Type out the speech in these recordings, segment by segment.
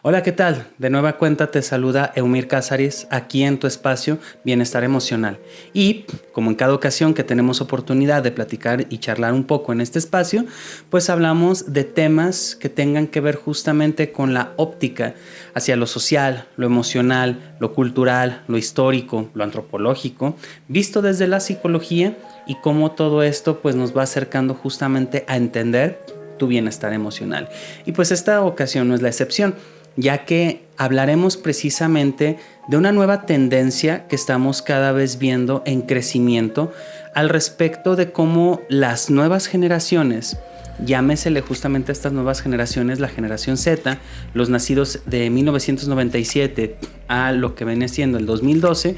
Hola, ¿qué tal? De nueva cuenta te saluda Eumir Cázares aquí en tu espacio Bienestar Emocional. Y como en cada ocasión que tenemos oportunidad de platicar y charlar un poco en este espacio, pues hablamos de temas que tengan que ver justamente con la óptica hacia lo social, lo emocional, lo cultural, lo histórico, lo antropológico, visto desde la psicología y cómo todo esto pues nos va acercando justamente a entender tu bienestar emocional. Y pues esta ocasión no es la excepción, ya que hablaremos precisamente de una nueva tendencia que estamos cada vez viendo en crecimiento al respecto de cómo las nuevas generaciones, llámesele justamente a estas nuevas generaciones, la generación Z, los nacidos de 1997 a lo que viene siendo el 2012,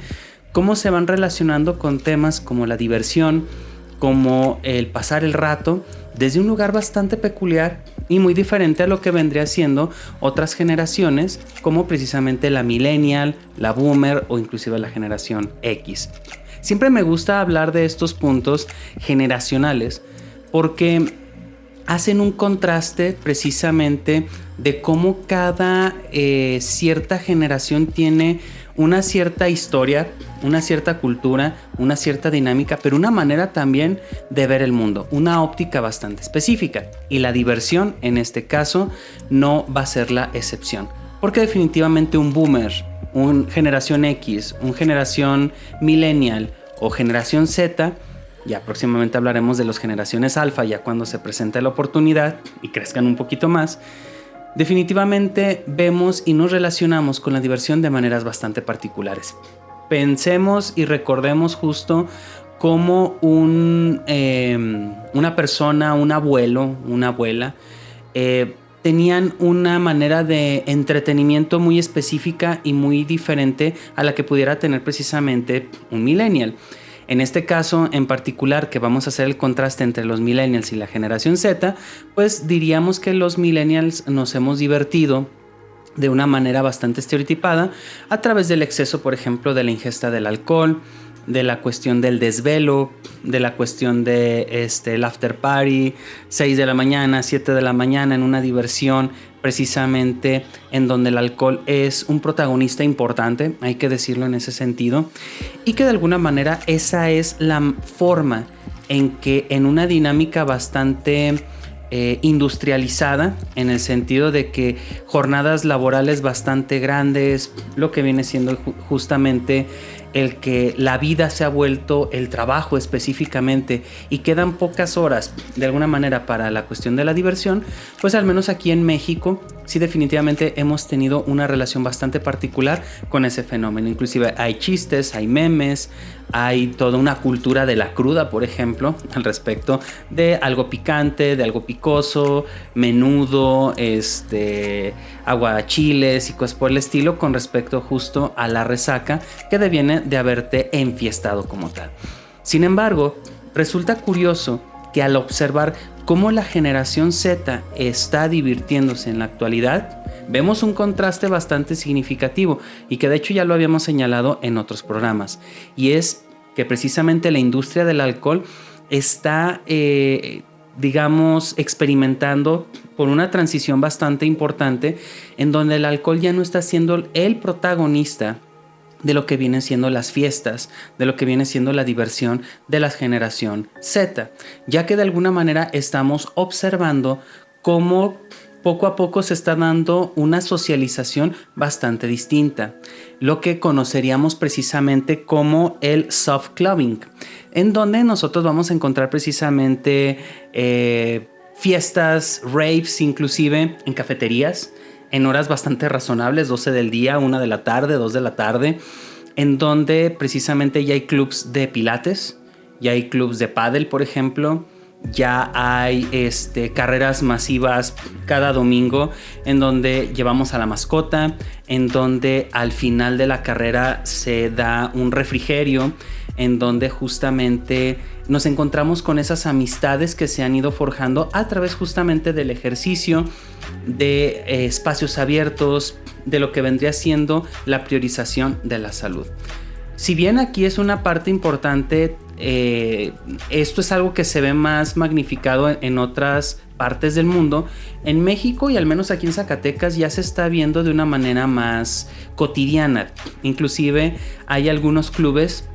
cómo se van relacionando con temas como la diversión, como el pasar el rato, desde un lugar bastante peculiar y muy diferente a lo que vendría siendo otras generaciones, como precisamente la millennial, la boomer o inclusive la generación X. Siempre me gusta hablar de estos puntos generacionales porque hacen un contraste precisamente de cómo cada cierta generación tiene una cierta historia, una cierta cultura, una cierta dinámica, pero una manera también de ver el mundo, una óptica bastante específica. Y la diversión, en este caso, no va a ser la excepción. Porque definitivamente un boomer, un generación X, un generación millennial o generación Z, ya próximamente hablaremos de las generaciones alfa, ya cuando se presente la oportunidad y crezcan un poquito más, definitivamente vemos y nos relacionamos con la diversión de maneras bastante particulares. Pensemos y recordemos justo cómo una persona, un abuelo, una abuela, tenían una manera de entretenimiento muy específica y muy diferente a la que pudiera tener precisamente un millennial. En este caso en particular, que vamos a hacer el contraste entre los millennials y la generación Z, pues diríamos que los millennials nos hemos divertido de una manera bastante estereotipada a través del exceso, por ejemplo, de la ingesta del alcohol, de la cuestión del desvelo, de la cuestión de el after party, 6 de la mañana, 7 de la mañana en una diversión precisamente en donde el alcohol es un protagonista importante, hay que decirlo en ese sentido, y que de alguna manera esa es la forma en que en una dinámica bastante industrializada, en el sentido de que jornadas laborales bastante grandes, lo que viene siendo justamente el que la vida se ha vuelto el trabajo específicamente y quedan pocas horas de alguna manera para la cuestión de la diversión, pues al menos aquí en México sí definitivamente hemos tenido una relación bastante particular con ese fenómeno. Inclusive hay chistes, hay memes, hay toda una cultura de la cruda, por ejemplo, al respecto de algo picante, de algo picoso, menudo, aguachiles y cosas por el estilo con respecto justo a la resaca que deviene de haberte enfiestado como tal. Sin embargo, resulta curioso que al observar cómo la generación Z está divirtiéndose en la actualidad, vemos un contraste bastante significativo y que de hecho ya lo habíamos señalado en otros programas, y es que precisamente la industria del alcohol está experimentando por una transición bastante importante en donde el alcohol ya no está siendo el protagonista de lo que vienen siendo las fiestas, de lo que viene siendo la diversión de la generación Z, ya que de alguna manera estamos observando cómo poco a poco se está dando una socialización bastante distinta, lo que conoceríamos precisamente como el soft clubbing, en donde nosotros vamos a encontrar precisamente fiestas, raves, inclusive en cafeterías, en horas bastante razonables, 12 del día, 1 de la tarde, 2 de la tarde, en donde precisamente ya hay clubs de pilates, ya hay clubs de pádel, por ejemplo, ya hay carreras masivas cada domingo en donde llevamos a la mascota, en donde al final de la carrera se da un refrigerio, en donde justamente nos encontramos con esas amistades que se han ido forjando a través justamente del ejercicio, de espacios abiertos, de lo que vendría siendo la priorización de la salud. Si bien aquí es una parte importante esto es algo que se ve más magnificado en otras partes del mundo. En México y al menos aquí en Zacatecas ya se está viendo de una manera más cotidiana. Inclusive hay algunos clubes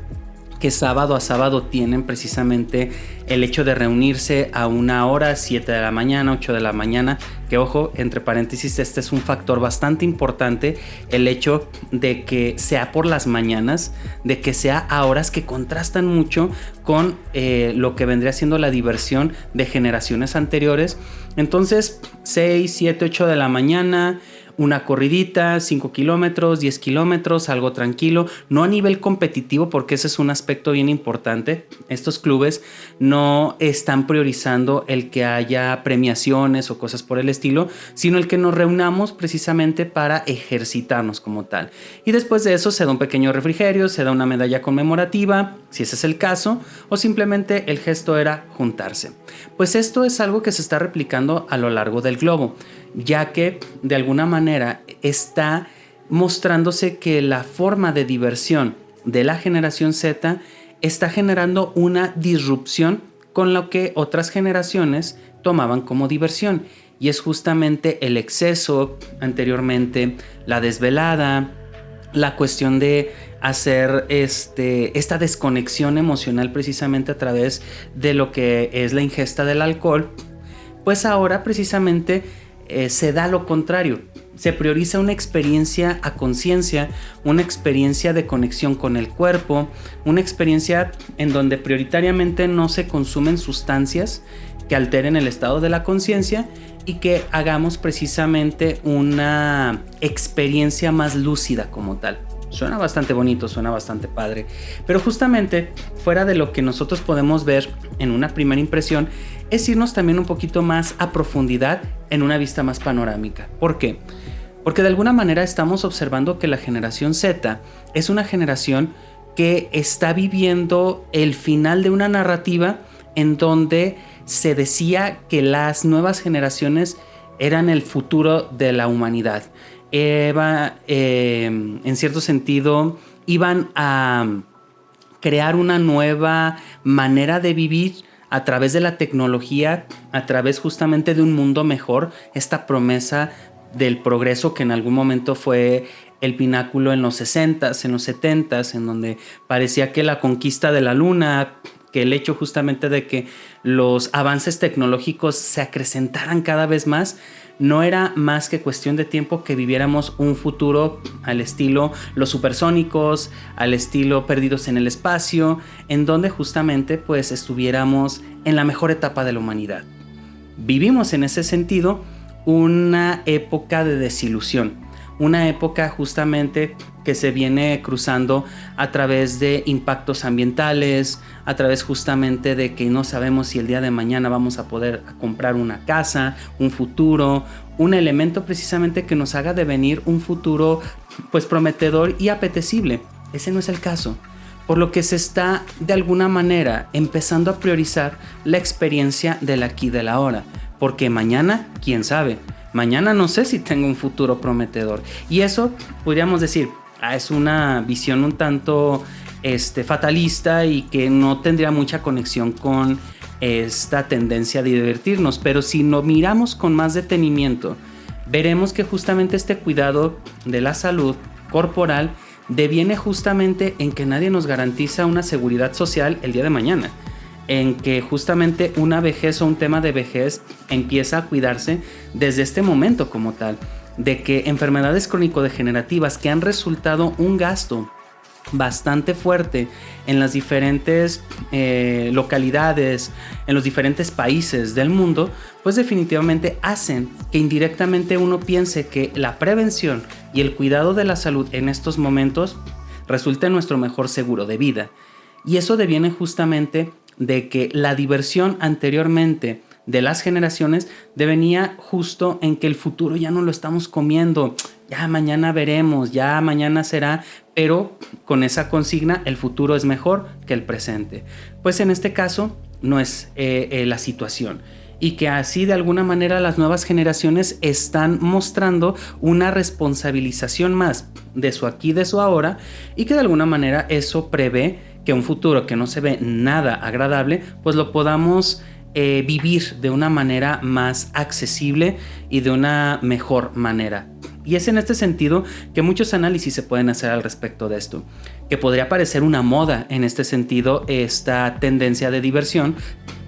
que sábado a sábado tienen precisamente el hecho de reunirse a una hora, 7 de la mañana, 8 de la mañana, que ojo, entre paréntesis, este es un factor bastante importante, el hecho de que sea por las mañanas, de que sea a horas que contrastan mucho con lo que vendría siendo la diversión de generaciones anteriores. Entonces, 6, 7, 8 de la mañana, una corridita, 5 kilómetros, 10 kilómetros, algo tranquilo, no a nivel competitivo, porque ese es un aspecto bien importante. Estos clubes no están priorizando el que haya premiaciones o cosas por el estilo, sino el que nos reunamos precisamente para ejercitarnos como tal. Y después de eso se da un pequeño refrigerio, se da una medalla conmemorativa, si ese es el caso, o simplemente el gesto era juntarse. Pues esto es algo que se está replicando a lo largo del globo, ya que de alguna manera está mostrándose que la forma de diversión de la generación Z está generando una disrupción con lo que otras generaciones tomaban como diversión, y es justamente el exceso anteriormente, la desvelada, la cuestión de hacer esta desconexión emocional precisamente a través de lo que es la ingesta del alcohol. Pues ahora precisamente se da lo contrario, se prioriza una experiencia a conciencia, una experiencia de conexión con el cuerpo, una experiencia en donde prioritariamente no se consumen sustancias que alteren el estado de la conciencia y que hagamos precisamente una experiencia más lúcida como tal. Suena bastante bonito, suena bastante padre, pero justamente fuera de lo que nosotros podemos ver en una primera impresión, es irnos también un poquito más a profundidad en una vista más panorámica. ¿Por qué? Porque de alguna manera estamos observando que la generación Z es una generación que está viviendo el final de una narrativa en donde se decía que las nuevas generaciones eran el futuro de la humanidad. En cierto sentido, iban a crear una nueva manera de vivir a través de la tecnología, a través justamente de un mundo mejor, esta promesa del progreso que en algún momento fue el pináculo en los 60s, en los 70s, en donde parecía que la conquista de la luna, que el hecho justamente de que los avances tecnológicos se acrecentaran cada vez más, no era más que cuestión de tiempo que viviéramos un futuro al estilo Los Supersónicos, al estilo Perdidos en el Espacio, en donde justamente pues estuviéramos en la mejor etapa de la humanidad. Vivimos en ese sentido una época de desilusión, una época justamente que se viene cruzando a través de impactos ambientales, a través justamente de que no sabemos si el día de mañana vamos a poder comprar una casa, un futuro, un elemento precisamente que nos haga devenir un futuro pues prometedor y apetecible. Ese no es el caso, por lo que se está de alguna manera empezando a priorizar la experiencia del aquí y del ahora, porque mañana, quién sabe, mañana no sé si tengo un futuro prometedor, y eso podríamos decir, es una visión un tanto fatalista y que no tendría mucha conexión con esta tendencia de divertirnos, pero si lo miramos con más detenimiento, veremos que justamente este cuidado de la salud corporal deviene justamente en que nadie nos garantiza una seguridad social el día de mañana, en que justamente una vejez o un tema de vejez empieza a cuidarse desde este momento como tal, de que enfermedades crónico-degenerativas que han resultado un gasto bastante fuerte en las diferentes localidades, en los diferentes países del mundo, pues definitivamente hacen que indirectamente uno piense que la prevención y el cuidado de la salud en estos momentos resulte nuestro mejor seguro de vida. Y eso deviene justamente de que la diversión anteriormente de las generaciones devenía justo en que el futuro ya no lo estamos comiendo, ya mañana veremos, ya mañana será, pero con esa consigna el futuro es mejor que el presente. Pues en este caso no es la situación, y que así de alguna manera las nuevas generaciones están mostrando una responsabilización más de su aquí, de su ahora, y que de alguna manera eso prevé que un futuro que no se ve nada agradable, pues lo podamos vivir de una manera más accesible y de una mejor manera. Y es en este sentido que muchos análisis se pueden hacer al respecto de esto, que podría parecer una moda en este sentido esta tendencia de diversión,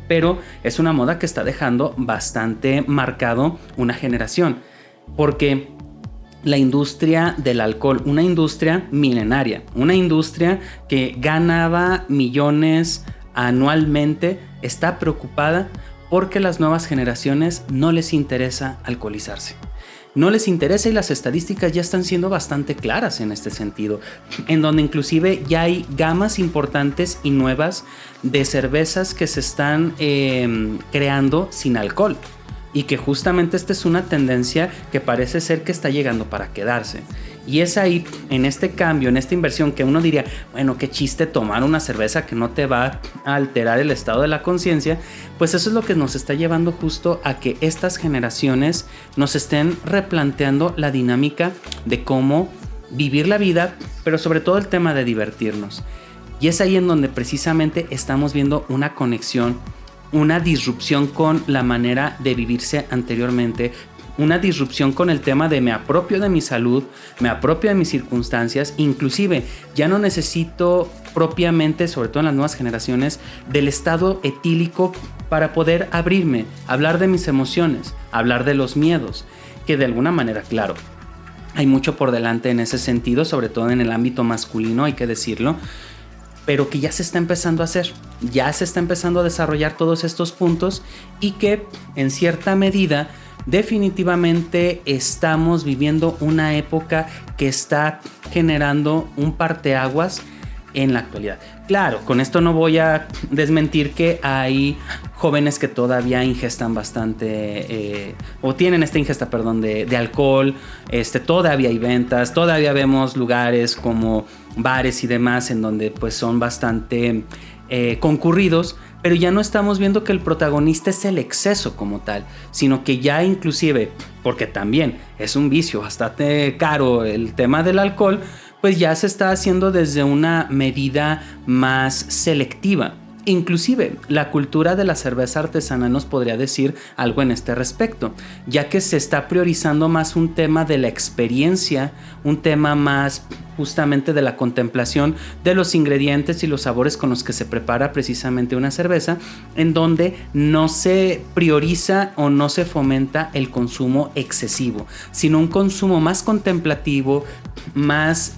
pero es una moda que está dejando bastante marcado una generación, porque la industria del alcohol, una industria milenaria, una industria que ganaba millones anualmente, está preocupada porque las nuevas generaciones no les interesa alcoholizarse. No les interesa, y las estadísticas ya están siendo bastante claras en este sentido, en donde inclusive ya hay gamas importantes y nuevas de cervezas que se están creando sin alcohol, y que justamente esta es una tendencia que parece ser que está llegando para quedarse. Y es ahí, en este cambio, en esta inversión, que uno diría, bueno, qué chiste tomar una cerveza que no te va a alterar el estado de la conciencia. Pues eso es lo que nos está llevando justo a que estas generaciones nos estén replanteando la dinámica de cómo vivir la vida, pero sobre todo el tema de divertirnos. Y es ahí en donde precisamente estamos viendo una conexión, una disrupción con la manera de vivirse anteriormente, una disrupción con el tema de me apropio de mi salud, me apropio de mis circunstancias, inclusive ya no necesito propiamente, sobre todo en las nuevas generaciones, del estado etílico para poder abrirme, hablar de mis emociones, hablar de los miedos, que de alguna manera, claro, hay mucho por delante en ese sentido, sobre todo en el ámbito masculino, hay que decirlo, pero que ya se está empezando a hacer, ya se está empezando a desarrollar todos estos puntos, y que en cierta medida definitivamente estamos viviendo una época que está generando un parteaguas en la actualidad. Claro, con esto no voy a desmentir que hay jóvenes que todavía ingestan bastante o tienen esta ingesta, de alcohol. Todavía hay ventas, todavía vemos lugares como bares y demás en donde pues son bastante concurridos, pero ya no estamos viendo que el protagonista es el exceso como tal, sino que ya inclusive, porque también es un vicio bastante caro el tema del alcohol, pues ya se está haciendo desde una medida más selectiva. Inclusive la cultura de la cerveza artesana nos podría decir algo en este respecto, ya que se está priorizando más un tema de la experiencia, un tema más justamente de la contemplación de los ingredientes y los sabores con los que se prepara precisamente una cerveza, en donde no se prioriza o no se fomenta el consumo excesivo, sino un consumo más contemplativo, más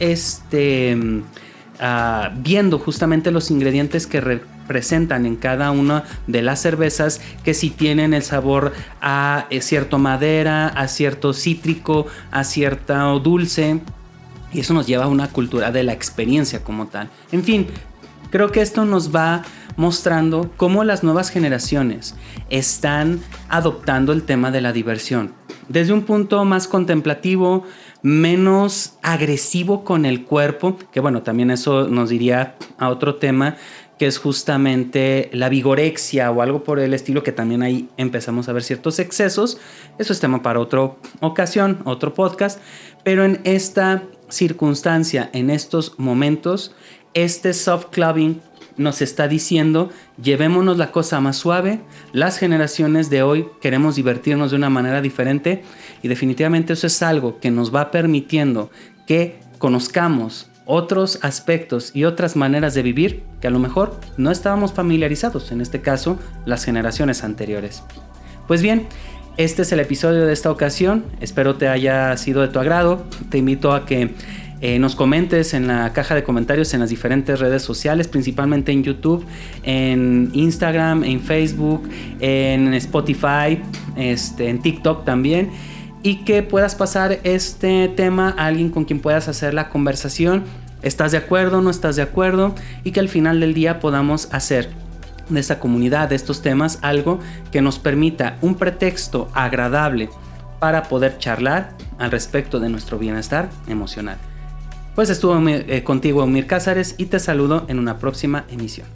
viendo justamente los ingredientes que representan en cada una de las cervezas, que si tienen el sabor a cierto madera, a cierto cítrico, a cierto dulce, y eso nos lleva a una cultura de la experiencia como tal. En fin, creo que esto nos va mostrando cómo las nuevas generaciones están adoptando el tema de la diversión desde un punto más contemplativo, menos agresivo con el cuerpo, que bueno, también eso nos diría a otro tema, que es justamente la vigorexia o algo por el estilo, que también ahí empezamos a ver ciertos excesos. Eso es tema para otra ocasión, otro podcast, pero en esta circunstancia, en estos momentos, este soft clubbing nos está diciendo, llevémonos la cosa más suave. Las generaciones de hoy queremos divertirnos de una manera diferente, y definitivamente eso es algo que nos va permitiendo que conozcamos otros aspectos y otras maneras de vivir que a lo mejor no estábamos familiarizados, en este caso las generaciones anteriores. Pues bien, este es el episodio de esta ocasión, espero te haya sido de tu agrado. Te invito a que nos comentes en la caja de comentarios en las diferentes redes sociales, principalmente en YouTube, en Instagram, en Facebook, en Spotify, en TikTok también, y que puedas pasar este tema a alguien con quien puedas hacer la conversación. ¿Estás de acuerdo? ¿No estás de acuerdo? Y que al final del día podamos hacer de esta comunidad, de estos temas, algo que nos permita un pretexto agradable para poder charlar al respecto de nuestro bienestar emocional. Pues estuvo contigo Eumir Cázares, y te saludo en una próxima emisión.